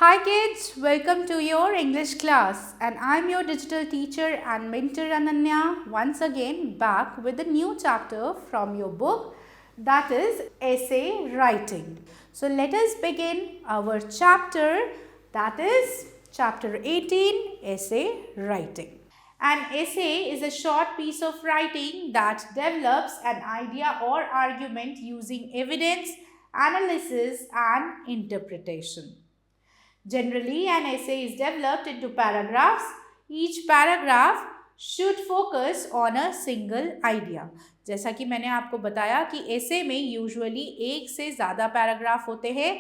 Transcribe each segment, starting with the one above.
Hi kids, welcome to your English class and I'm your digital teacher and mentor Ananya once again back with a new chapter from your book, that is essay writing. So let us begin our chapter, that is chapter 18, essay writing. An essay is a short piece of writing that develops an idea or argument using evidence, analysis and interpretation. Generally, an essay is developed into paragraphs. Each paragraph should focus on a single idea. जैसा कि मैंने आपको बताया कि essay में usually एक से ज़्यादा पैराग्राफ होते हैं।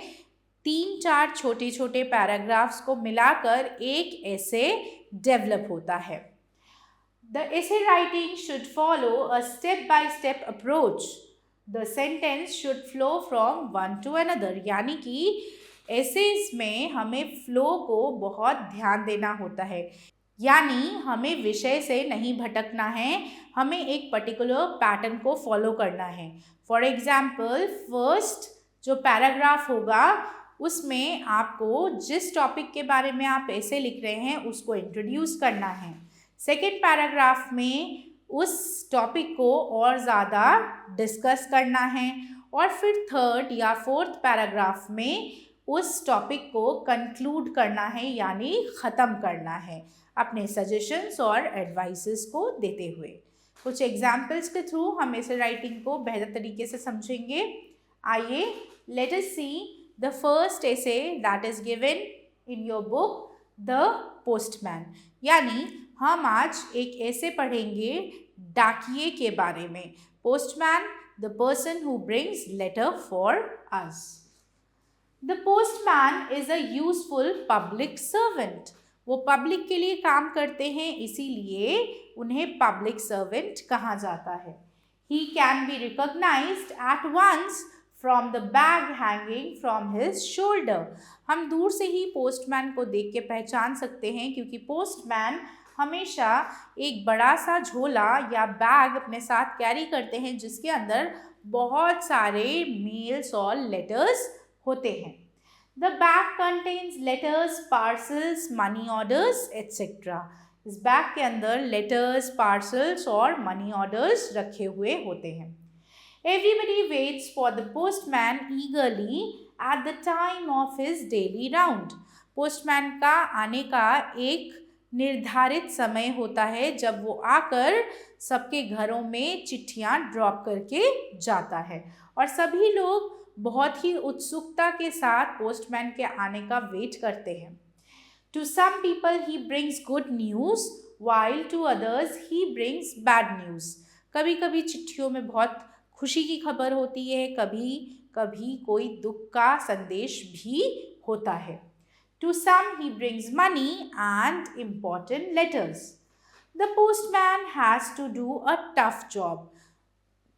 3-4 छोटे छोटे पैराग्राफ्स को मिलाकर एक essay डेवलप होता है। The essay writing should follow a step-by-step approach. The sentence should flow from one to another. यानी कि एसेज में हमें फ्लो को बहुत ध्यान देना होता है, यानी हमें विषय से नहीं भटकना है, हमें एक पर्टिकुलर पैटर्न को फॉलो करना है। फॉर एग्जाम्पल, फर्स्ट जो पैराग्राफ होगा उसमें आपको जिस टॉपिक के बारे में आप ऐसे लिख रहे हैं उसको इंट्रोड्यूस करना है। सेकेंड पैराग्राफ में उस टॉपिक को और ज़्यादा डिस्कस करना है और फिर थर्ड या फोर्थ पैराग्राफ में उस टॉपिक को कंक्लूड करना है, यानी ख़त्म करना है अपने सजेशंस और एडवाइसेस को देते हुए। कुछ एग्जाम्पल्स के थ्रू हम ऐसे राइटिंग को बेहतर तरीके से समझेंगे। आइए let us see the first essay that is given in your book, the postman. यानी हम आज एक ऐसे पढ़ेंगे डाकिये के बारे में। Postman, the person who brings letter for us. The postman is a useful public servant. वो पब्लिक के लिए काम करते हैं, इसीलिए उन्हें पब्लिक सर्वेंट कहा जाता है। He can be recognized at once from the bag hanging from his shoulder. हम दूर से ही पोस्टमैन को देख के पहचान सकते हैं क्योंकि पोस्टमैन हमेशा एक बड़ा सा झोला या बैग अपने साथ कैरी करते हैं जिसके अंदर बहुत सारे मेल्स और लेटर्स होते हैं। The bag contains letters, parcels, money orders, etc. इस बैग के अंदर लेटर्स, पार्सल्स और मनी ऑर्डर्स रखे हुए होते हैं। Everybody waits for the postman eagerly at the time of his daily round. Postman का आने का एक निर्धारित समय होता है जब वो आकर सबके घरों में चिट्ठियाँ ड्रॉप करके जाता है और सभी लोग बहुत ही उत्सुकता के साथ पोस्टमैन के आने का वेट करते हैं। To some people he brings good news while to others he brings bad news. कभी कभी चिट्ठियों में बहुत खुशी की खबर होती है, कभी कभी कोई दुख का संदेश भी होता है। To some he brings money and important letters. The postman has to do a tough job.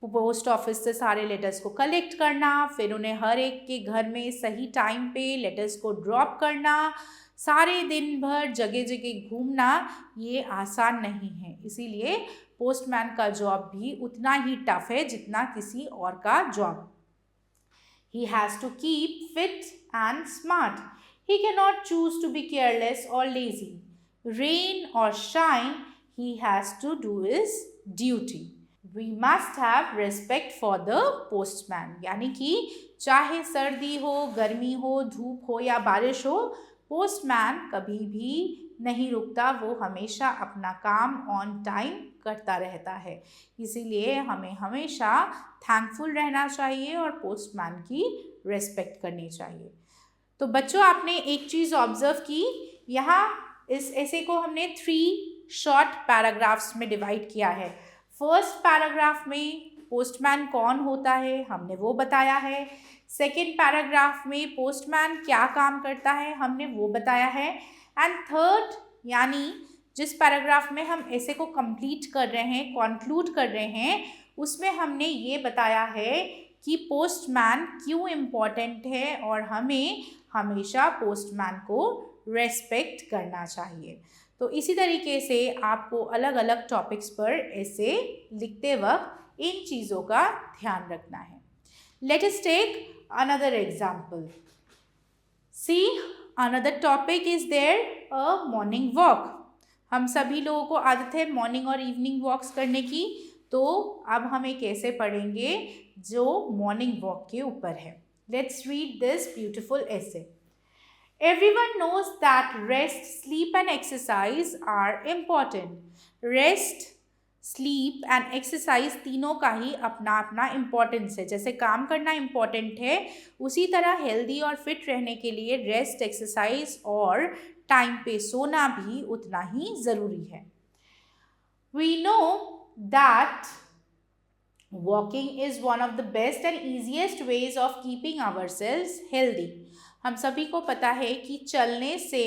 Post office से सारे लेटर्स को कलेक्ट करना, फिर उन्हें हर एक के घर में सही टाइम पे लेटर्स को ड्रॉप करना, सारे दिन भर जगह जगह घूमना, ये आसान नहीं है। इसीलिए पोस्टमैन का जॉब भी उतना ही टफ है जितना किसी और का job. He has to keep fit and smart. He can not choose to be careless और लेजी। रेन और shine, he has to do his duty. We must have respect for the postman. यानी कि चाहे सर्दी हो, गर्मी हो, धूप हो या बारिश हो, पोस्टमैन कभी भी नहीं रुकता, वो हमेशा अपना काम ऑन टाइम करता रहता है। इसीलिए हमें हमेशा थैंकफुल रहना चाहिए और पोस्टमैन की रेस्पेक्ट करनी चाहिए। तो बच्चों, आपने एक चीज़ ऑब्जर्व की, यहाँ इस ऐसे को हमने 3 शॉर्ट पैराग्राफ्स में डिवाइड किया है। फर्स्ट पैराग्राफ में पोस्टमैन कौन होता है हमने वो बताया है। सेकेंड पैराग्राफ में पोस्टमैन क्या काम करता है हमने वो बताया है। एंड थर्ड, यानी जिस पैराग्राफ में हम ऐसे को कंप्लीट कर रहे हैं, कंक्लूड कर रहे हैं, उसमें हमने ये बताया है कि पोस्टमैन क्यों इम्पॉर्टेंट है और हमें हमेशा पोस्टमैन को रेस्पेक्ट करना चाहिए। तो इसी तरीके से आपको अलग अलग टॉपिक्स पर ऐसे लिखते वक्त इन चीज़ों का ध्यान रखना है। Let us take another example. See another topic is there a morning walk. हम सभी लोगों को आदत है मॉर्निंग और इवनिंग वॉक्स करने की, तो अब हम एक ऐसे पढ़ेंगे जो मॉर्निंग वॉक के ऊपर है। लेट्स रीड दिस ब्यूटिफुल ऐसे। Everyone knows that rest, sleep and exercise are important. Rest, sleep and exercise तीनों का ही अपना अपना इम्पोर्टेंस है। जैसे काम करना इम्पोर्टेंट है, उसी तरह हेल्दी और फिट रहने के लिए रेस्ट, एक्सरसाइज और टाइम पे सोना भी उतना ही ज़रूरी है। We know that walking is one of the best and easiest ways of keeping ourselves healthy. हम सभी को पता है कि चलने से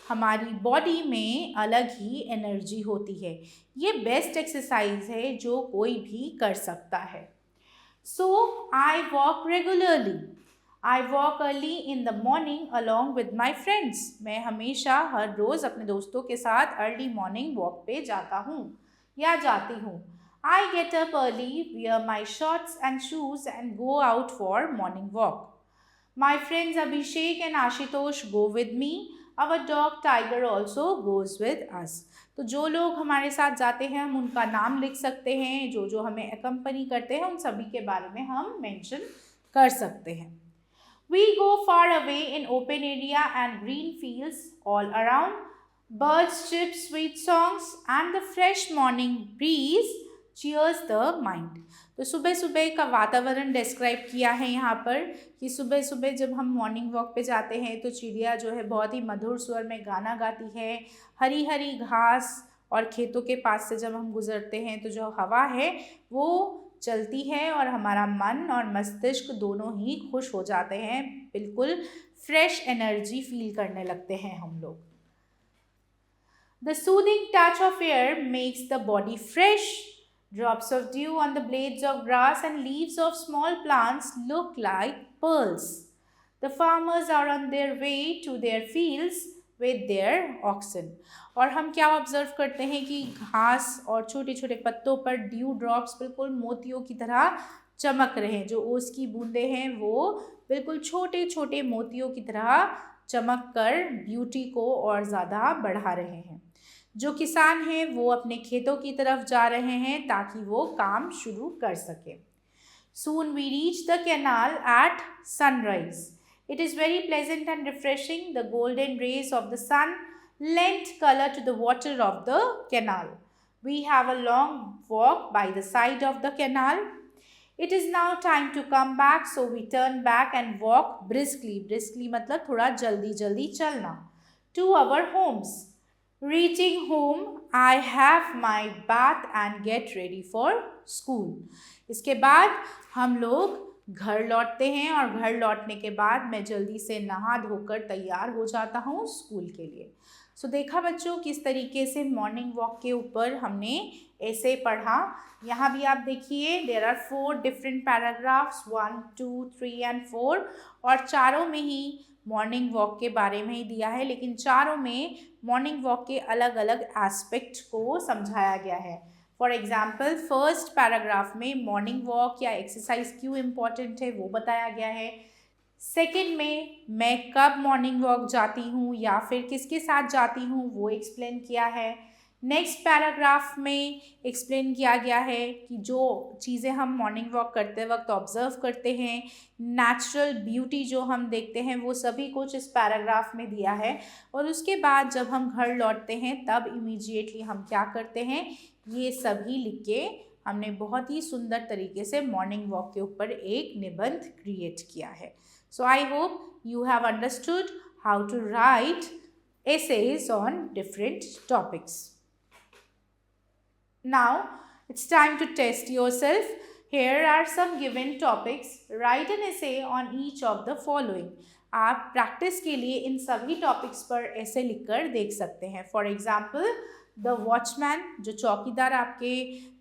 हमारी बॉडी में अलग ही एनर्जी होती है। ये बेस्ट एक्सरसाइज है जो कोई भी कर सकता है। So I walk regularly. I walk early in the morning along with my friends. मैं हमेशा हर रोज़ अपने दोस्तों के साथ अर्ली मॉर्निंग वॉक पे जाता हूँ या जाती हूँ। I get up early, wear my shorts and shoes and go out for morning walk. My friends Abhishek and Ashutosh go with me. Our dog Tiger also goes with us. तो जो लोग हमारे साथ जाते हैं हम उनका नाम लिख सकते हैं, जो जो हमें accompany करते हैं उन सभी के बारे में हम mention कर सकते हैं। We go far away in open area and green fields all around. Birds chirp sweet songs and the fresh morning breeze cheers the mind. तो सुबह सुबह का वातावरण डिस्क्राइब किया है यहाँ पर कि सुबह सुबह जब हम मॉर्निंग वॉक पे जाते हैं तो चिड़िया जो है बहुत ही मधुर स्वर में गाना गाती है। हरी हरी घास और खेतों के पास से जब हम गुजरते हैं तो जो हवा है वो चलती है और हमारा मन और मस्तिष्क दोनों ही खुश हो जाते हैं। बिल्कुल फ्रेश एनर्जी फील करने लगते हैं हम लोग। The soothing touch of air makes the body fresh. Drops of dew on the blades of grass and leaves of small plants look like pearls. The farmers are on their way to their fields with their oxen. और हम क्या observe करते हैं कि घास और छोटे छोटे पत्तों पर ड्यू ड्रॉप्स बिल्कुल मोतियों की तरह चमक रहे हैं। जो ओस की बूंदें हैं वो बिल्कुल छोटे छोटे मोतियों की तरह चमक कर ब्यूटी को और ज़्यादा बढ़ा रहे हैं। जो किसान हैं वो अपने खेतों की तरफ जा रहे हैं ताकि वो काम शुरू कर सके। Soon we reach the canal at sunrise. It is very pleasant and refreshing. The golden rays of the sun lent color to the water of the canal. We have a long walk by the side of the canal. It is now time to come back, so we turn back and walk briskly. Briskly मतलब थोड़ा जल्दी जल्दी चलना। To our homes. Reaching home, I have my bath and get ready for school. इसके बाद हम लोग घर लौटते हैं और घर लौटने के बाद मैं जल्दी से नहा धोकर तैयार हो जाता हूँ स्कूल के लिए। सो देखा बच्चों किस तरीके से मॉर्निंग वॉक के ऊपर हमने ऐसे पढ़ा। यहाँ भी आप देखिए there are 4 different paragraphs 1, 2, 3 and 4 और चारों में ही मॉर्निंग वॉक के बारे में ही दिया है, लेकिन चारों में मॉर्निंग वॉक के अलग अलग एस्पेक्ट को समझाया गया है। फॉर एग्जाम्पल फर्स्ट पैराग्राफ में मॉर्निंग वॉक या एक्सरसाइज क्यों इम्पॉर्टेंट है वो बताया गया है। सेकेंड में मैं कब मॉर्निंग वॉक जाती हूँ या फिर किसके साथ जाती हूँ वो एक्सप्लेन किया है। नेक्स्ट पैराग्राफ में एक्सप्लेन किया गया है कि जो चीज़ें हम मॉर्निंग वॉक करते वक्त ऑब्जर्व करते हैं, नेचुरल ब्यूटी जो हम देखते हैं वो सभी कुछ इस पैराग्राफ में दिया है। और उसके बाद जब हम घर लौटते हैं तब इमीडिएटली हम क्या करते हैं ये सभी लिख के हमने बहुत ही सुंदर तरीके से मॉर्निंग वॉक के ऊपर एक निबंध क्रिएट किया है। So I hope you have understood how to write essays on different topics. Now it's time to test yourself. Here are some given topics. Write an essay on each of the following. आप practice के लिए इन सभी topics पर ऐसे लिखकर देख सकते हैं। फॉर एग्जाम्पल द वॉचमैन, जो चौकीदार आपके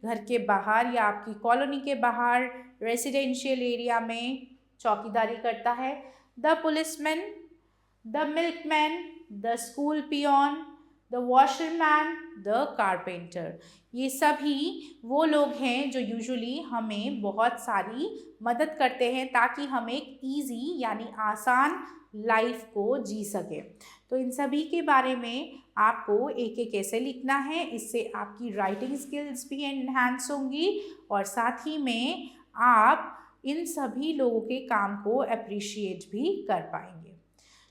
घर के बाहर या आपकी कॉलोनी के बाहर रेसिडेंशियल एरिया में चौकीदारी करता है। The policeman, the milkman, the school peon, the washerman, the carpenter. ये सभी वो लोग हैं जो यूजुअली हमें बहुत सारी मदद करते हैं ताकि हम एक ईजी यानी आसान लाइफ को जी सके। तो इन सभी के बारे में आपको एक एक ऐसे लिखना है, इससे आपकी राइटिंग स्किल्स भी एनहांस होंगी और साथ ही में आप इन सभी लोगों के काम को अप्रिशिएट भी कर पाएंगे।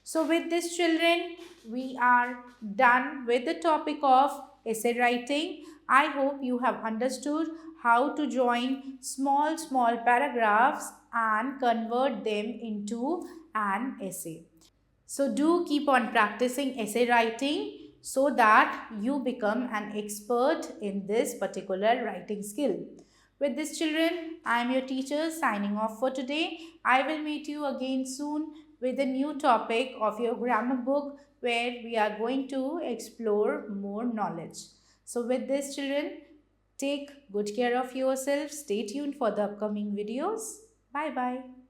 So with this children, we are done with the topic of essay writing. I hope you have understood how to join small paragraphs and convert them into an essay. So do keep on practicing essay writing so that you become an expert in this particular writing skill. With this children, I am your teacher signing off for today. I will meet you again soon with a new topic of your grammar book where we are going to explore more knowledge. So with this children, take good care of yourself. Stay tuned for the upcoming videos. Bye bye.